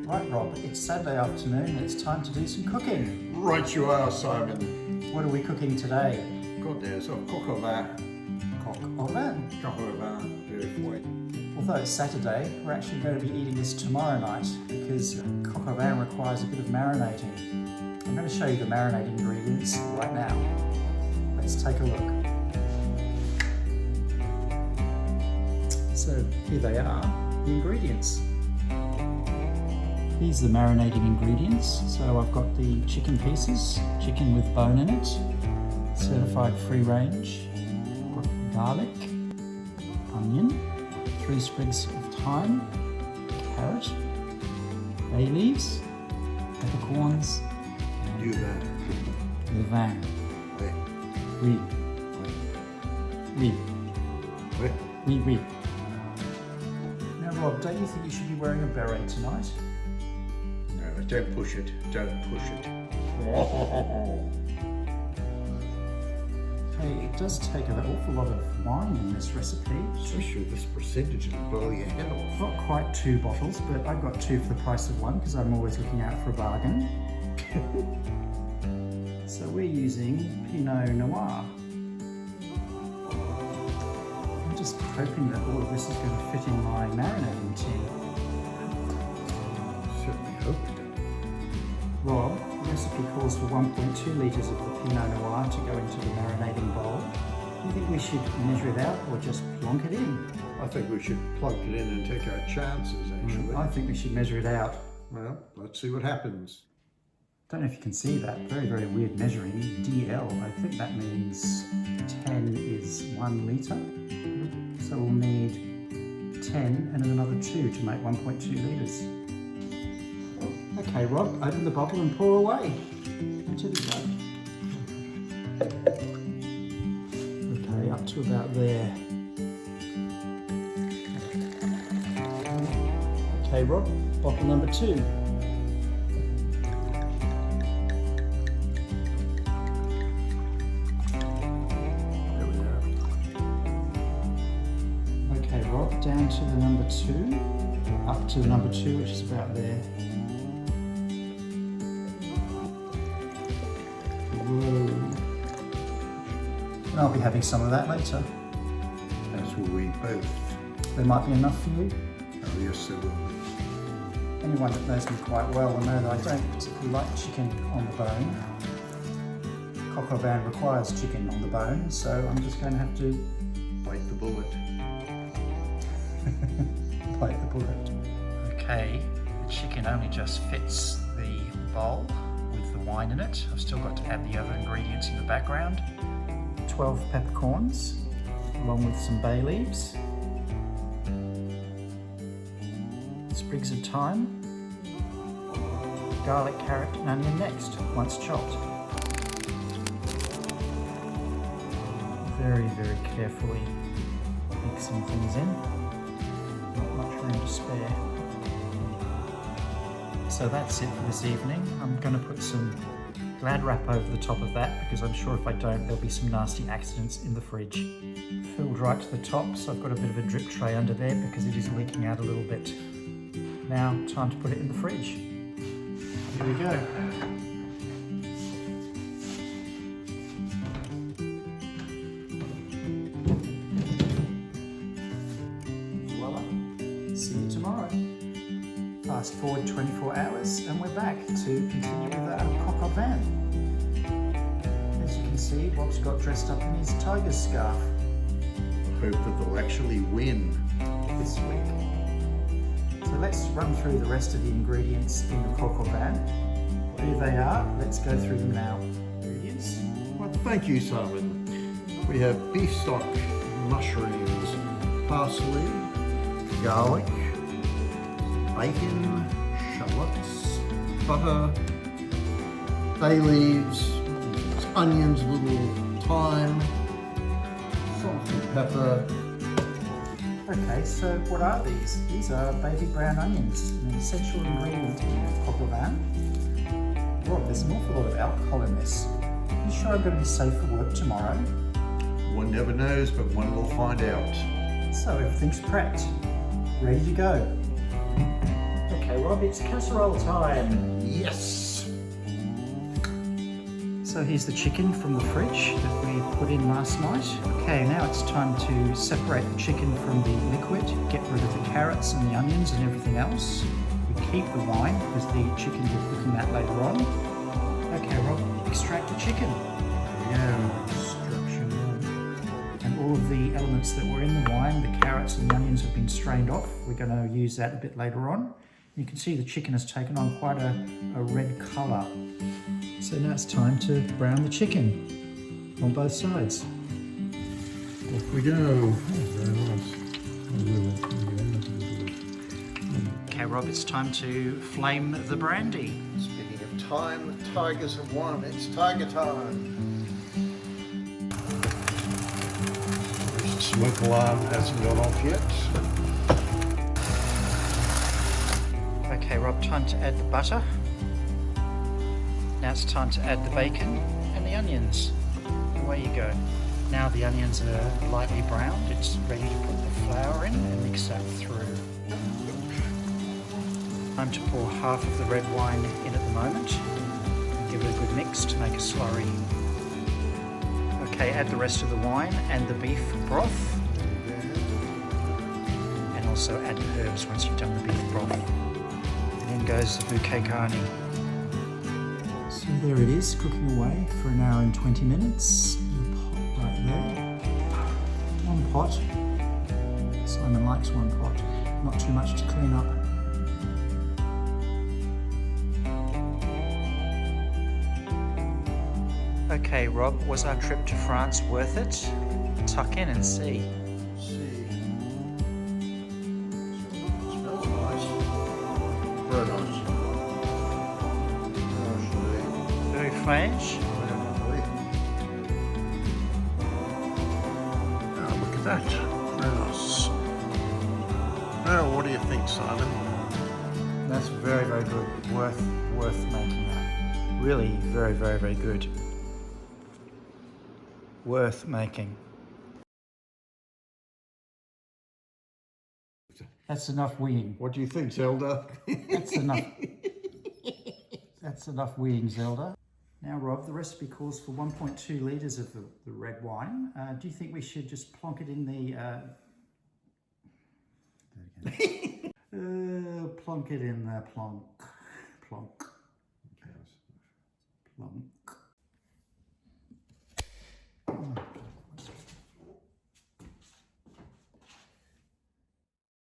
Right, Rob, it's Saturday afternoon and it's time to do some cooking. Right you are, Simon. What are we cooking today? God, there's a coq au vin. Coq au vin. Coq au vin, very white. Although it's Saturday, we're actually going to be eating this tomorrow night because coq au vin requires a bit of marinating. I'm going to show you the marinating ingredients right now. Let's take a look. So here they are, the ingredients. These are the marinating ingredients. So I've got the chicken pieces, chicken with bone in it, certified free range. I've got garlic, onion, 3 sprigs of thyme, carrot, bay leaves, peppercorns, Du vin. le vin. Oui. Oui. Oui. Oui. Oui, oui. Now Rob, don't you think you should be wearing a beret tonight? No, don't push it. Don't push it. Hey, it does take an awful lot of wine in this recipe. Especially this percentage, it'll blow your head off. Not quite 2 bottles, but I got 2 for the price of 1 because I'm always looking out for a bargain. So we're using Pinot Noir. I'm just hoping that all of this is going to fit in my marinating tin. Certainly hope it. Rob, the recipe calls for 1.2 litres of the Pinot Noir to go into the marinating bowl. Do you think we should measure it out or just plonk it in? I think we should plug it in and take our chances, actually. I think we should measure it out. Well, let's see what happens. Don't know if you can see that. Very, very weird measuring. DL, I think that means 10 is 1 litre. So we'll need 10 and then another 2 to make 1.2 litres. Okay, Rob, open the bottle and pour away into the jug. Okay, up to about there. Okay, Rob, bottle number 2. Down to the number 2, up to the number 2, which is about there. Whoa. And I'll be having some of that later. As will we both. There might be enough for you. Oh yes, there will be. Anyone that knows me quite well will know that I don't particularly like chicken on the bone. Coq au vin requires chicken on the bone, so I'm just going to have to Bite the bullet. bite the bullet. Okay, the chicken only just fits the bowl with the wine in it. I've still got to add the other ingredients in the background. 12 peppercorns, along with some bay leaves, sprigs of thyme, garlic, carrot and onion next, once chopped. Very, very carefully mixing things in. Not much room to spare. So that's it for this evening. I'm going to put some Glad wrap over the top of that because I'm sure if I don't there'll be some nasty accidents in the fridge. Filled right to the top, so I've got a bit of a drip tray under there because it is leaking out a little bit. Now time to put it in the fridge. Here we go. See you tomorrow. Fast forward 24 hours and we're back to continue with our coq au vin. As you can see, Bob's got dressed up in his tiger scarf I hope that they'll actually win. this week. So let's run through the rest of the ingredients in the coq au vin. Here they are, let's go through them now. Ingredients. Well, thank you, Simon. We have beef stock, mushrooms, parsley, garlic, bacon, shallots, butter, bay leaves, onions, a little thyme, salt and pepper. Okay, so what are these? These are baby brown onions, an essential ingredient in coq au vin. Rob, there's an awful lot of alcohol in this. Are you sure I'm going to be safe for work tomorrow? One never knows, but one will find out. So everything's prepped, ready to go. Okay, Rob, it's casserole time. Yes. So here's the chicken from the fridge that we put in last night. Okay, now it's time to separate the chicken from the liquid, get rid of the carrots and the onions and everything else. We keep the wine because the chicken will cook in that later on. Okay, Rob, extract the chicken. Yeah, extraction. And all of the elements that were in the wine, the carrots and the onions, have been strained off. We're going to use that a bit later on. You can see the chicken has taken on quite a red colour. So now it's time to brown the chicken on both sides. Off we go. Oh, very nice. Okay, Rob, it's time to flame the brandy. Speaking of time, the tigers have won. It's tiger time. The smoke alarm hasn't gone off yet. Okay, Rob, time to add the butter. Now it's time to add the bacon and the onions. Away you go. Now the onions are lightly browned, it's ready to put the flour in and mix that through. Time to pour half of the red wine in at the moment. Give it a good mix to make a slurry. Okay, add the rest of the wine and the beef broth. And also add the herbs once you've done the beef broth. And then goes the bouquet garni. So there it is, cooking away for an hour and 20 minutes. The pot right there. One pot. Simon likes one pot. Not too much to clean up. Okay, Rob, was our trip to France worth it? Tuck in and see. Smells nice. Very nice. Very French. Oh, look at that. Very nice. Now, what do you think, Simon? That's very, very good. Worth making that. Really very, very, very good. Worth making. That's enough weeing. What do you think, Zelda? That's enough. That's enough weeing, Zelda. Now, Rob, the recipe calls for 1.2 litres of the red wine. Do you think we should just plonk it in the... plonk it in there, plonk.